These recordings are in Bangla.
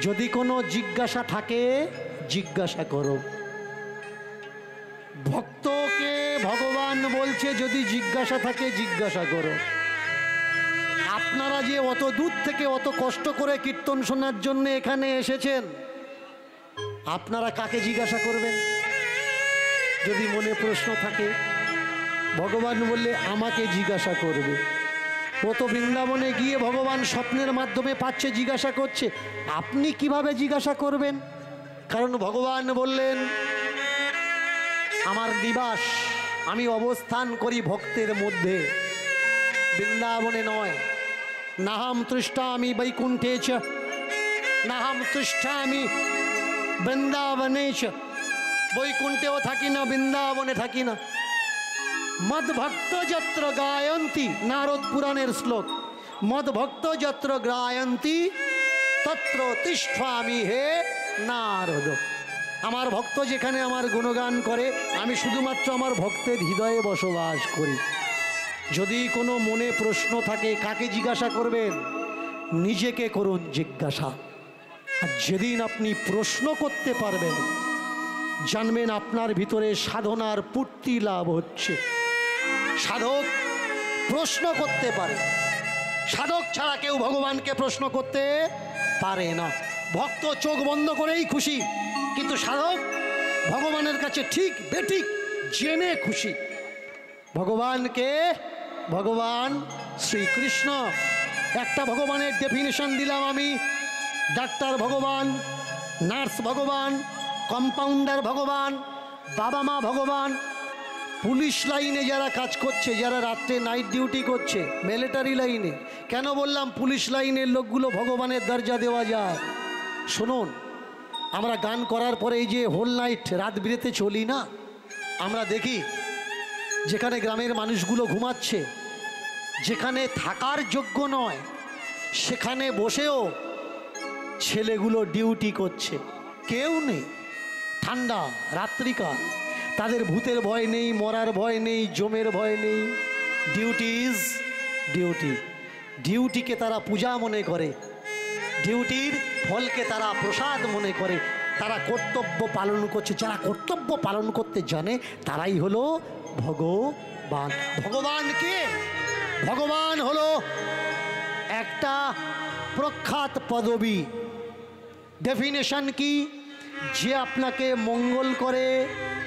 যদি কোনো জিজ্ঞাসা থাকে জিজ্ঞাসা করো। ভক্তকে ভগবান বলছে যদি জিজ্ঞাসা থাকে জিজ্ঞাসা করো। আপনারা যে অত দূর থেকে অত কষ্ট করে কীর্তন শোনার জন্য এখানে এসেছেন, আপনারা কাকে জিজ্ঞাসা করবেন? যদি মনে প্রশ্ন থাকে, ভগবান বললে আমাকে জিজ্ঞাসা করবে। ও তো বৃন্দাবনে গিয়ে ভগবান স্বপ্নের মাধ্যমে পাচ্ছে, জিজ্ঞাসা করছে। আপনি কিভাবে জিজ্ঞাসা করবেন? কারণ ভগবান বললেন আমার নিবাস, আমি অবস্থান করি ভক্তের মধ্যে, বৃন্দাবনে নয়। নাহাম তৃষ্টামি বৈকুণ্ঠে চ নাহাম তৃষ্টামি বৃন্দাবনে চ। বৈকুণ্ঠেও থাকি না, বৃন্দাবনে থাকি না। মদ ভক্ত যত্র গায়ন্তি, নারদ পুরাণের শ্লোক, মদ ভক্ত যত্র গায়ন্তি তত্র তিষ্ঠামি হে নারদ। আমার ভক্ত যেখানে আমার গুণগান করে, আমি শুধুমাত্র আমার ভক্তের হৃদয়ে বসবাস করি। যদি কোনো মনে প্রশ্ন থাকে, কাকে জিজ্ঞাসা করবেন? নিজেকে করুন জিজ্ঞাসা। আর যেদিন আপনি প্রশ্ন করতে পারবেন, জানবেন আপনার ভিতরে সাধনার পূর্তি লাভ হচ্ছে। সাধক প্রশ্ন করতে পারে, সাধক ছাড়া কেউ ভগবানকে প্রশ্ন করতে পারে না। ভক্ত চোখ বন্ধ করেই খুশি, কিন্তু সাধক ভগবানের কাছে ঠিক বেঠিক জেনে খুশি। ভগবানকে ভগবান শ্রীকৃষ্ণ। একটা ভগবানের ডেফিনেশন দিলাম আমি। ডাক্তার ভগবান, নার্স ভগবান, কম্পাউন্ডার ভগবান, বাবা মা ভগবান, পুলিশ লাইনে যারা কাজ করছে, যারা রাত্রে নাইট ডিউটি করছে, মিলিটারি লাইনে। কেন বললাম পুলিশ লাইনের লোকগুলো ভগবানের দরজা দেওয়া যায়? শুনুন, আমরা গান করার পরে এই যে হোল নাইট রাত বিরেতে চলি না, আমরা দেখি যেখানে গ্রামের মানুষগুলো ঘুমাচ্ছে, যেখানে থাকার যোগ্য নয়, সেখানে বসেও ছেলেগুলো ডিউটি করছে। কেউ নেই, ঠান্ডা রাত্রিকাল, তাদের ভূতের ভয় নেই, মরার ভয় নেই, জমের ভয় নেই। Duty is duty. ডিউটিকে তারা পূজা মনে করে, ডিউটির ফলকে তারা প্রসাদ মনে করে। তারা কর্তব্য পালন করছে। যারা কর্তব্য পালন করতে জানে তারাই হলো ভগবান। ভগবান কে? ভগবান হলো একটা প্রখ্যাত পদবী। ডেফিনেশন কি? যে আপনাকে মঙ্গল করে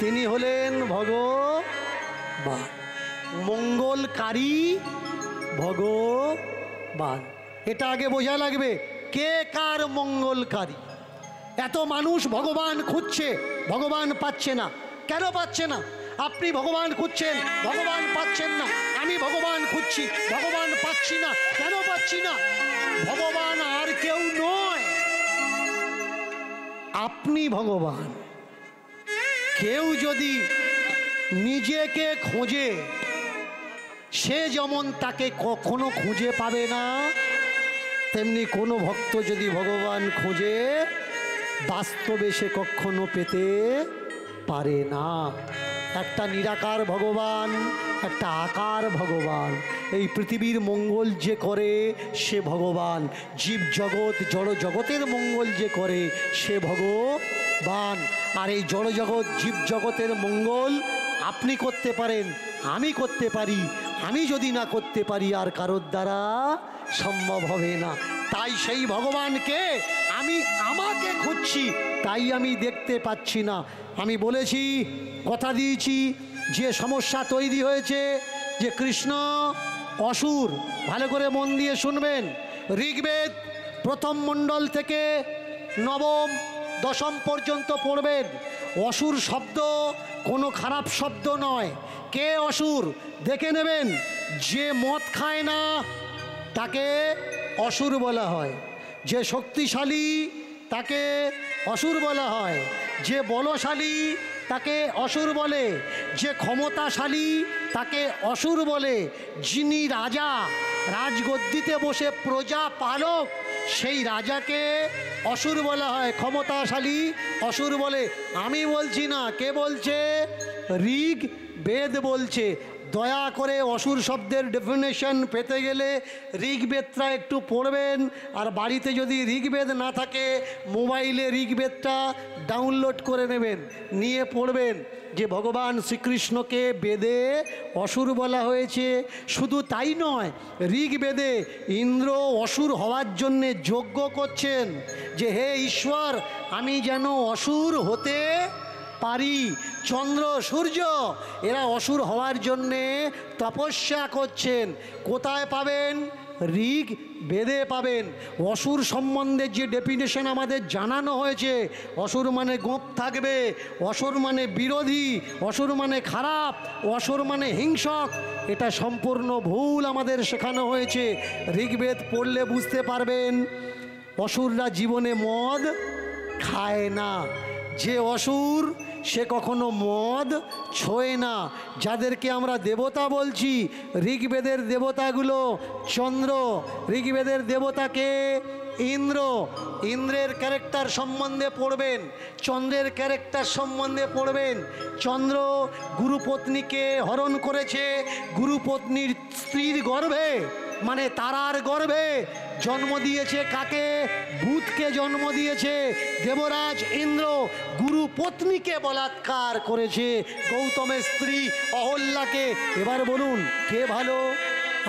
তিনি হলেন ভগবান। মঙ্গলকারী ভগবান, এটা আগে বোঝা লাগবে। কে কার মঙ্গলকারী? এত মানুষ ভগবান খুঁজছে, ভগবান পাচ্ছে না। কেন পাচ্ছে না? আপনি ভগবান খুঁজছেন, ভগবান পাচ্ছেন না। আমি ভগবান খুঁজছি, ভগবান পাচ্ছি না। কেন পাচ্ছি না? ভগবান আর কেউ নয়, আপনি ভগবান। কেউ যদি নিজেকে খোঁজে, সে যেমন তাকে কখনো খুঁজে পাবে না, তেমনি কোনো ভক্ত যদি ভগবান খোঁজে, বাস্তবে সে কখনো পেতে পারে না। একটা নিরাকার ভগবান, একটা আকার ভগবান। এই পৃথিবীর মঙ্গল যে করে সে ভগবান। জীব জগৎ জড় জগতের মঙ্গল যে করে সে ভগবান। আর এই জড় জগৎ জীব জগতের মঙ্গল আপনি করতে পারেন, আমি করতে পারি। আমি যদি না করতে পারি আর কারোর দ্বারা সম্ভব হবে না। তাই সেই ভগবানকে আমি আমাকে খুঁজছি, তাই আমি দেখতে পাচ্ছি না। আমি বলেছি, কথা দিয়েছি, যে সমস্যা তৈরি হয়েছে যে কৃষ্ণ অসুর, ভালো করে মন দিয়ে শুনবেন। ঋগ্বেদ প্রথম মণ্ডল থেকে নবম দশম পর্যন্ত পড়বেন। অসুর শব্দ কোনো খারাপ শব্দ নয়। কে অসুর দেখে নেবেন। যে মদ খায় না তাকে অসুর বলা হয়, যে শক্তিশালী তাকে অসুর বলা হয়, যে বলশালী তাকে অসুর বলে, যে ক্ষমতাশালী তাকে অসুর বলে, যিনি রাজা রাজগদ্দিতে বসে প্রজা পালক সেই রাজাকে অসুর বলা হয়, ক্ষমতাশালী অসুর বলে। আমি বলছি না, কে বলছে? ঋগ বেদ বলছে। দয়া করে অসুর শব্দের ডেফিনেশন পেতে গেলে ঋগ্বেদটা একটু পড়বেন। আর বাড়িতে যদি ঋগ্বেদ না থাকে মোবাইলে ঋগ্বেদটা ডাউনলোড করে নেবেন, নিয়ে পড়বেন যে ভগবান শ্রীকৃষ্ণকে বেদে অসুর বলা হয়েছে। শুধু তাই নয়, ঋগ্বেদে ইন্দ্র অসুর হওয়ার জন্যে যজ্ঞ করছেন যে হে ঈশ্বর, আমি যেন অসুর হতে পারি। চন্দ্র সূর্য এরা অসুর হওয়ার জন্যে তপস্যা করছেন। কোথায় পাবেন? ঋগ বেদে পাবেন। অসুর সম্বন্ধে যে ডেফিনেশন আমাদের জানানো হয়েছে, অসুর মানে গোপ থাকবে, অসুর মানে বিরোধী, অসুর মানে খারাপ, অসুর মানে হিংসক, এটা সম্পূর্ণ ভুল আমাদের শেখানো হয়েছে। ঋগ্বেদ পড়লে বুঝতে পারবেন অসুররা জীবনে মদ খায় না। যে অসুর সে কখনো মদ ছোঁয় না। যাদেরকে আমরা দেবতা বলছি, ঋগ্বেদের দেবতাগুলো চন্দ্র, ঋগ্বেদের দেবতাকে ইন্দ্র। ইন্দ্রের ক্যারেক্টার সম্বন্ধে পড়বেন, চন্দ্রের ক্যারেক্টার সম্বন্ধে পড়বেন। চন্দ্র গুরুপত্নীকে হরণ করেছে, গুরুপত্নীর স্ত্রীর গর্ভে মানে তারার গর্ভে জন্ম দিয়েছে। কাকে? ভূতকে জন্ম দিয়েছে। দেবরাজ ইন্দ্র গুরু পত্নীকে বলাৎকার করেছে, গৌতমের স্ত্রী অহল্যাকে। এবার বলুন কে ভালো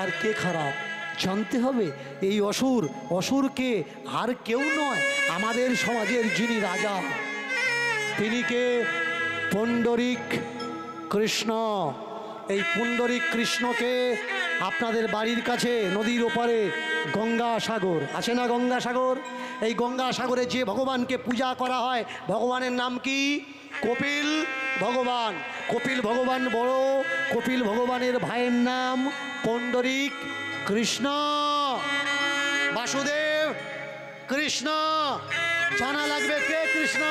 আর কে খারাপ জানতে হবে। এই অসুর, অসুরকে আর কেউ নয়, আমাদের সমাজের যিনি রাজা তিনি কে? পুণ্ডরিক কৃষ্ণ। এই পুণ্ডরিক কৃষ্ণকে আপনাদের বাড়ির কাছে নদীর ওপারে গঙ্গাসাগর আছে না? গঙ্গাসাগর, এই গঙ্গাসাগরে যে ভগবানকে পূজা করা হয়, ভগবানের নাম কি? কপিল ভগবান। কপিল ভগবান বড়, কপিল ভগবানের ভাইয়ের নাম পুণ্ডরিক কৃষ্ণ। বাসুদেব কৃষ্ণ, জানা লাগবে কে কৃষ্ণ?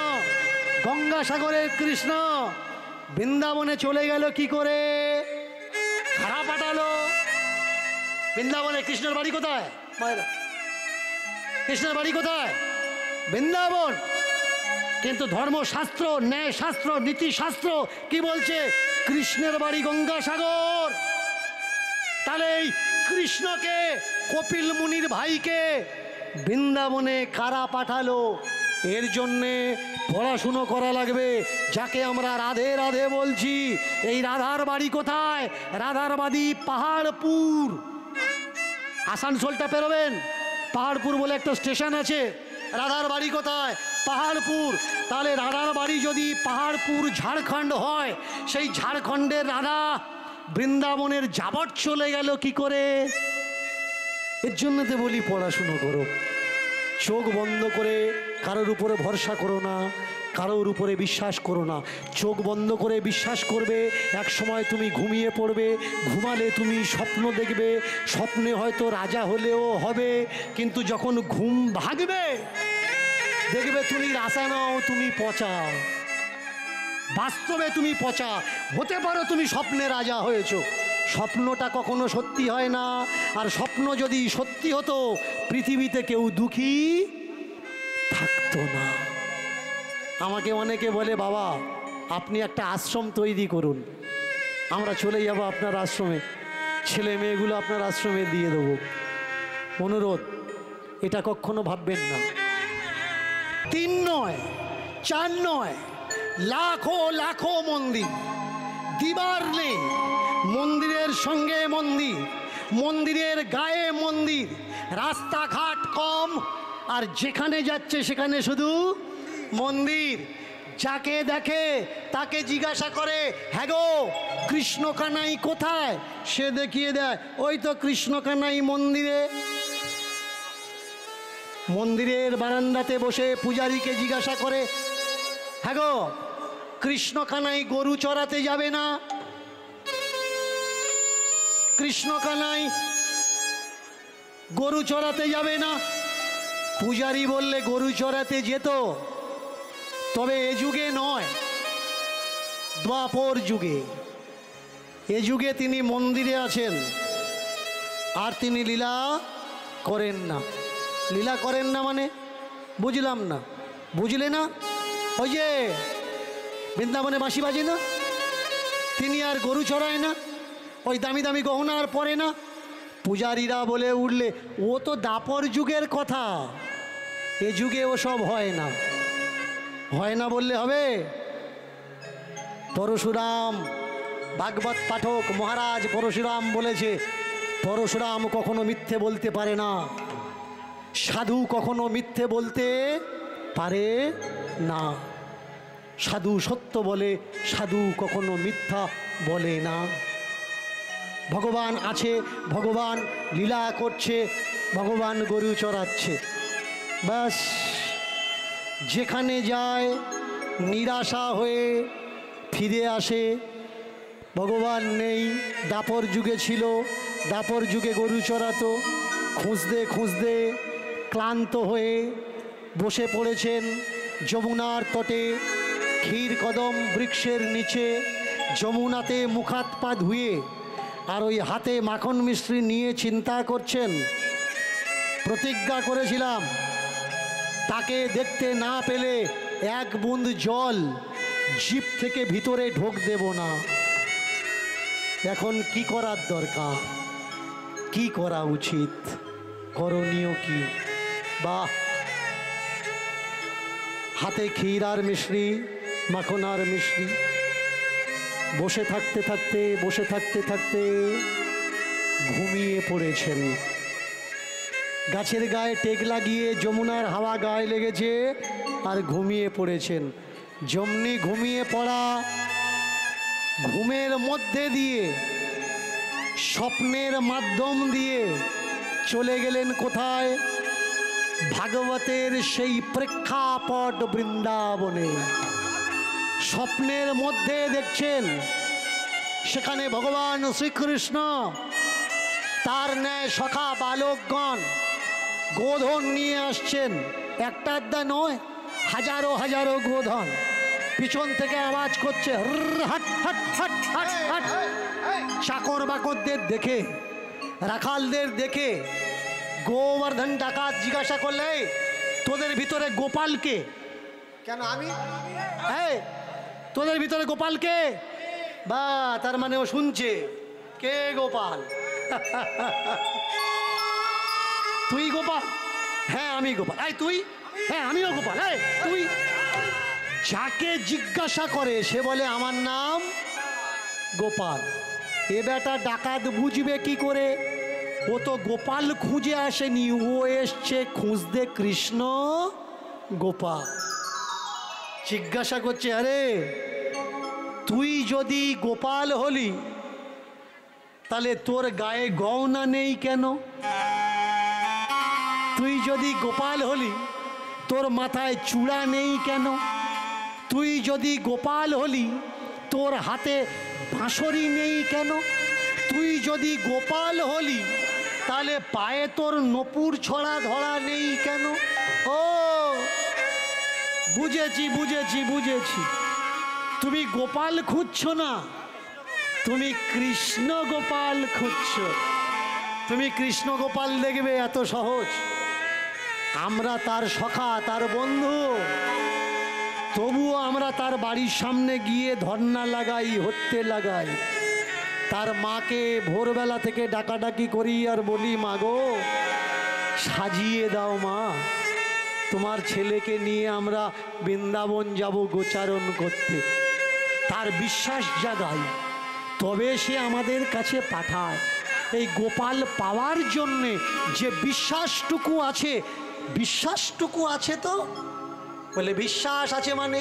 গঙ্গাসাগরের কৃষ্ণ। বৃন্দাবনে চলে গেল কি করে? খারাপ পাঠালো। বৃন্দাবনে কৃষ্ণের বাড়ি কোথায়? কৃষ্ণের বাড়ি কোথায়? বৃন্দাবন। কিন্তু ধর্মশাস্ত্র, ন্যায়শাস্ত্র, নীতিশাস্ত্র কি বলছে? কৃষ্ণের বাড়ি গঙ্গাসাগর। তাহলে এই কৃষ্ণকে, কপিল মুনির ভাইকে বৃন্দাবনে কারা পাঠালো? এর জন্যে পড়াশুনো করা লাগবে। যাকে আমরা রাধে রাধে বলছি, এই রাধার বাড়ি কোথায়? রাধার বাড়ি পাহাড়পুর। আসানসোলটা পেরোবেন, পাহাড়পুর বলে একটা স্টেশন আছে। রাধার বাড়ি কোথায়? পাহাড়পুর। তাহলে রাধার বাড়ি যদি পাহাড়পুর ঝাড়খণ্ড হয়, সেই ঝাড়খণ্ডের রাধা বৃন্দাবনের যাবৎ চলে গেল কি করে? এর জন্য তো বলি পড়াশুনো করো। চোখ বন্ধ করে কারোর উপরে ভরসা করো না, কারোর উপরে বিশ্বাস করো না। চোখ বন্ধ করে বিশ্বাস করবে, এক সময় তুমি ঘুমিয়ে পড়বে। ঘুমালে তুমি স্বপ্ন দেখবে, স্বপ্নে হয়তো রাজা হলেও হবে, কিন্তু যখন ঘুম ভাগবে দেখবে তুমি রাজা নাও, তুমি পচা। বাস্তবে তুমি পচা। হতে পারো তুমি স্বপ্নে রাজা হয়েছো, স্বপ্নটা কখনো সত্যি হয় না। আর স্বপ্ন যদি সত্যি হতো, পৃথিবীতে কেউ দুঃখী থাকতো না। আমাকে অনেকে বলে, বাবা আপনি একটা আশ্রম তৈরি করুন, আমরা চলে যাব আপনার আশ্রমে, ছেলে মেয়েগুলো আপনার আশ্রমে দিয়ে দেবো। অনুরোধ, এটা কখনো ভাববেন না। 3 নয়, 4 নয়, লাখো লাখো মন্দির, দিবার নেই। মন্দিরের সঙ্গে মন্দির, মন্দিরের গায়ে মন্দির, রাস্তাঘাট কম, আর যেখানে যাচ্ছে সেখানে শুধু মন্দির। যাকে দেখে তাকে জিজ্ঞাসা করে, হ্যাঁ গো কৃষ্ণ কানাই কোথায়? সে দেখিয়ে দেয়, ওই তো কৃষ্ণ কানাই মন্দিরে। মন্দিরের বারান্দাতে বসে পূজারীকে জিজ্ঞাসা করে, হ্যাঁ গো কৃষ্ণ কানাই গরু চড়াতে যাবে না? কৃষ্ণ কানাই গরু চড়াতে যাবে না? পূজারী বললে গরু চড়াতে যেত, তবে এ যুগে নয়, দ্বাপর যুগে। এ যুগে তিনি মন্দিরে আছেন, আর তিনি লীলা করেন না। লীলা করেন না মানে বুঝলাম না। বুঝলে না? ওই যে বৃন্দাবনে বাঁশি বাজে না, তিনি আর গরু চড়ায় না। ওই দামি দামি গহনা আর পরে না। পূজারীরা বলে উঠলে ও তো দাপর যুগের কথা, এ যুগে ওসব হয় না। হয় না বললে হবে? পরশুরাম ভাগবত পাঠক মহারাজ পরশুরাম বলেছে, পরশুরাম কখনো মিথ্যে বলতে পারে না, সাধু কখনো মিথ্যে বলতে পারে না। সাধু সত্য বলে, সাধু কখনো মিথ্যা বলে না। ভগবান আছে, ভগবান লীলা করছে, ভগবান গরু চড়াচ্ছে, ব্যাস। যেখানে যায় নিরাশা হয়ে ফিরে আসে। ভগবান নেই, দাপর যুগে ছিল, দাপর যুগে গরু চড়াতো। খুঁজতে খুঁজতে ক্লান্ত হয়ে বসে পড়েছেন যমুনার তটে, ক্ষীর কদম বৃক্ষের নিচে, যমুনাতে মুখাত পা ধুয়ে আর ওই হাতে মাখন মিশ্রি নিয়ে চিন্তা করছেন। প্রতিজ্ঞা করেছিলাম তাকে দেখতে না পেলে এক বুঁদ জল জিভ থেকে ভিতরে ঢোক দেব না। এখন কি করার দরকার, কি করা উচিত, করণীয় কি? বাহ, হাতে ক্ষীর আর মিশ্রি, মাখন আর মিশ্রি, বসে থাকতে থাকতে বসে থাকতে থাকতে ঘুমিয়ে পড়েছেন। গাছের গায়ে টেক লাগিয়ে যমুনার হাওয়া গায়ে লেগেছে আর ঘুমিয়ে পড়েছেন। যেমনি ঘুমিয়ে পড়া, ঘুমের মধ্যে দিয়ে স্বপ্নের মাধ্যম দিয়ে চলে গেলেন কোথায়? ভাগবতের সেই প্রেক্ষাপট বৃন্দাবনে। স্বপ্নের মধ্যে দেখছেন সেখানে ভগবান শ্রীকৃষ্ণ তার ন্যায় সখা বালকগণ গোধন নিয়ে আসছেন। একটা আড্ডা নয়, হাজারো হাজারো গোধন। পিছন থেকে আওয়াজ করছে হাট হাট হাট হাট হাট। চাকর বাকরদের দেখে, রাখালদের দেখে গোবর্ধন ডাকাত জিজ্ঞাসা করলে, তোদের ভিতরে গোপালকে? কেন আমি? হ্যাঁ, তোদের ভিতরে গোপালকে? বা তার মানে ও শুনছে কে গোপাল। তুই গোপাল? হ্যাঁ আমি গোপাল। এই তুই? হ্যাঁ আমিও গোপাল। এই তুই? যাকে জিজ্ঞাসা করে সে বলে আমার নাম গোপাল। এ বেটা ডাকাত বুঝবে কি করে? ও তো গোপাল খুঁজে আসেনি, ও এসছে খুঁজতে কৃষ্ণ গোপাল। জিজ্ঞাসা করছে, আরে তুই যদি গোপাল হলি তাহলে তোর গায়ে গহনা নেই কেন? তুই যদি গোপাল হলি তোর মাথায় চূড়া নেই কেন? তুই যদি গোপাল হলি তোর হাতে বাঁশরি নেই কেন? তুই যদি গোপাল হলি তাহলে পায়ে তোর নপুর ছড়া ধরা নেই কেন? ও বুঝেছি বুঝেছি বুঝেছি, তুমি গোপাল খুঁজছো না, তুমি কৃষ্ণ গোপাল খুঁজছো। তুমি কৃষ্ণ গোপাল দেখবে এত সহজ। আমরা তার সখা, তার বন্ধু, তবুও আমরা তার বাড়ির সামনে গিয়ে ধর্না লাগাই, হত্যে লাগাই। তার মাকে ভোরবেলা থেকে ডাকাডাকি করি আর বলি, মা গো সাজিয়ে দাও মা, তোমার ছেলেকে নিয়ে আমরা বৃন্দাবন যাব গোচারণ করতে। তার বিশ্বাস জাগাই, তবে সে আমাদের কাছে পাঠায়। এই গোপাল পাওয়ার জন্যে যে বিশ্বাসটুকু আছে, বিশ্বাসটুকু আছে তো? বলে বিশ্বাস আছে মানে?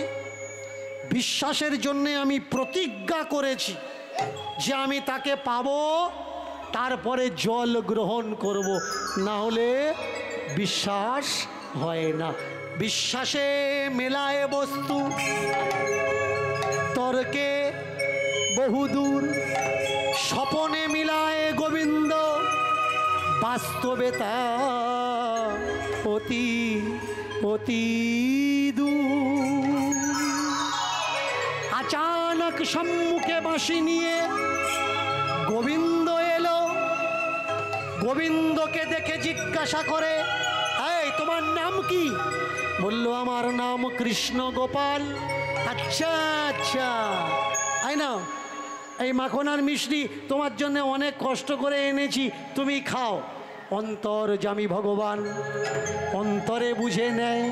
বিশ্বাসের জন্যে আমি প্রতিজ্ঞা করেছি যে আমি তাকে পাবো, তারপরে জল গ্রহণ করব, না হলে বিশ্বাস হয় না। বিশ্বাসে মেলায় বস্তু, তর্কে বহুদূর, স্বপনে মিলায় গোবিন্দ, বাস্তবে তা অতি অতি দূর। আচানক সম্মুখে বাঁশি নিয়ে গোবিন্দ এলো। গোবিন্দকে দেখে জিজ্ঞাসা করে, এই তোমার নাম কি? বলল, আমার নাম কৃষ্ণ গোপাল। আচ্ছা আচ্ছা, আই না এই মাখন আর মিষ্টি তোমার জন্য অনেক কষ্ট করে এনেছি, তুমি খাও। অন্তর্যামী ভগবান অন্তরে বুঝে নেয়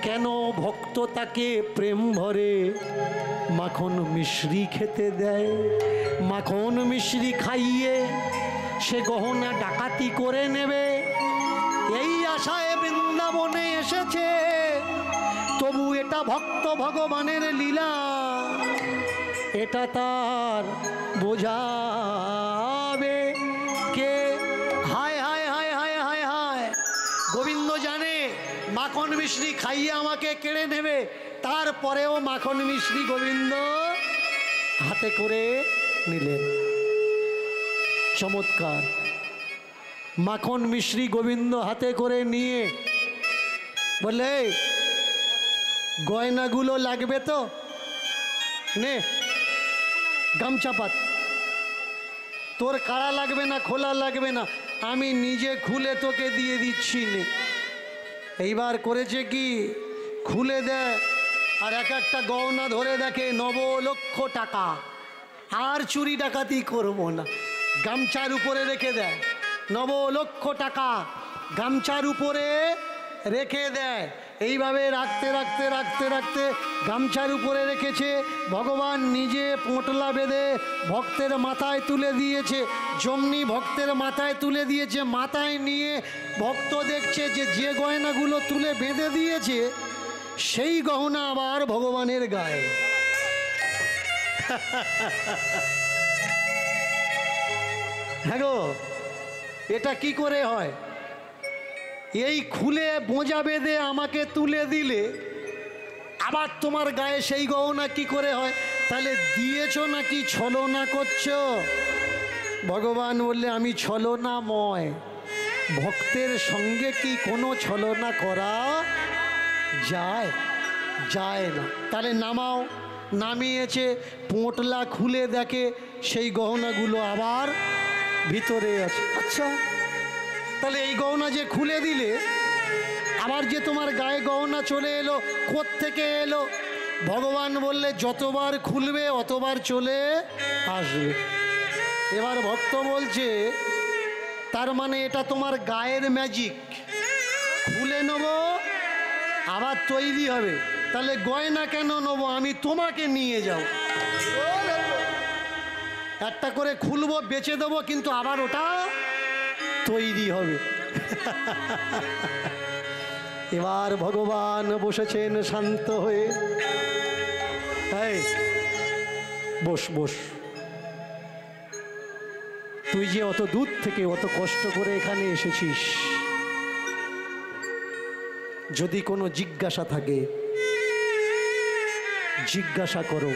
কেন ভক্ত তাকে প্রেম ভরে মাখন মিশ্রি খেতে দেয়। মাখন মিশ্রি খাইয়ে সে গহনা ডাকাতি করে নেবে, এই আশায় বৃন্দাবনে এসেছে। তবু এটা ভক্ত ভগবানের লীলা, এটা তার বোঝাবে কে? হায় হায় হায় হায় হায় হায়, গোবিন্দ জানে মাখন মিশ্রি খাইয়ে আমাকে কেড়ে নেবে, তারপরেও মাখন মিশ্রি গোবিন্দ হাতে করে নিলেন। চমৎকার। মাখন মিশ্রি গোবিন্দ হাতে করে নিয়ে বলে, গয়নাগুলো লাগবে তো, নে গামছা পাত। তোর কাড়া লাগবে না, খোলা লাগবে না, আমি নিজে খুলে তোকে দিয়ে দিচ্ছি নে। এইবার করেছে কি, খুলে দেয় আর এক একটা গহনা ধরে দেখে 9 লক্ষ টাকা। আর চুরি ডাকাতি করব না, গামছার উপরে রেখে দেয়। 9 লক্ষ টাকা গামছার উপরে রেখে দেয়। এইভাবে রাখতে রাখতে রাখতে রাখতে গামছার উপরে রেখেছে। ভগবান নিজে পোঁটলা বেঁধে ভক্তের মাথায় তুলে দিয়েছে। যেমনি ভক্তের মাথায় তুলে দিয়েছে, মাথায় নিয়ে ভক্ত দেখছে যে যে গয়নাগুলো তুলে বেঁধে দিয়েছে সেই গহনা আবার ভগবানের গায়ে। হ্যাঁ গো, এটা কি করে হয়? এই খুলে বোঁজা বেঁধে আমাকে তুলে দিলে আবার তোমার গায়ে সেই গহনা কি করে হয়? তাহলে দিয়েছো নাকি ছলনা করছো? ভগবান বললে, আমি ছলনাময়, ভক্তের সঙ্গে কি কোনো ছলনা করা যায়? যায় না। তাহলে নামাও। নামিয়েছে, পোঁটলা খুলে দেখে সেই গহনাগুলো আবার ভিতরে আছে। আচ্ছা, তাহলে এই গহনা যে খুলে দিলে আবার যে তোমার গায়ে গহনা চলে এলো, কোত্থেকে এলো? ভগবান বললে, যতবার খুলবে অতবার চলে আসবে। এবার ভক্ত বলছে, তার মানে এটা তোমার গায়ের ম্যাজিক, খুলে নেবো আবার তৈরি হবে। তাহলে গয়না কেন নেবো? আমি তোমাকে নিয়ে যাও, একটা করে খুলবো, বেচে দেবো, কিন্তু আবার ওটা তৈরি হবে। এবার ভগবান বসেছেন শান্ত হয়ে। এই বস বস, তুই যে অত দূর থেকে অত কষ্ট করে এখানে এসেছিস, যদি কোনো জিজ্ঞাসা থাকে জিজ্ঞাসা করো।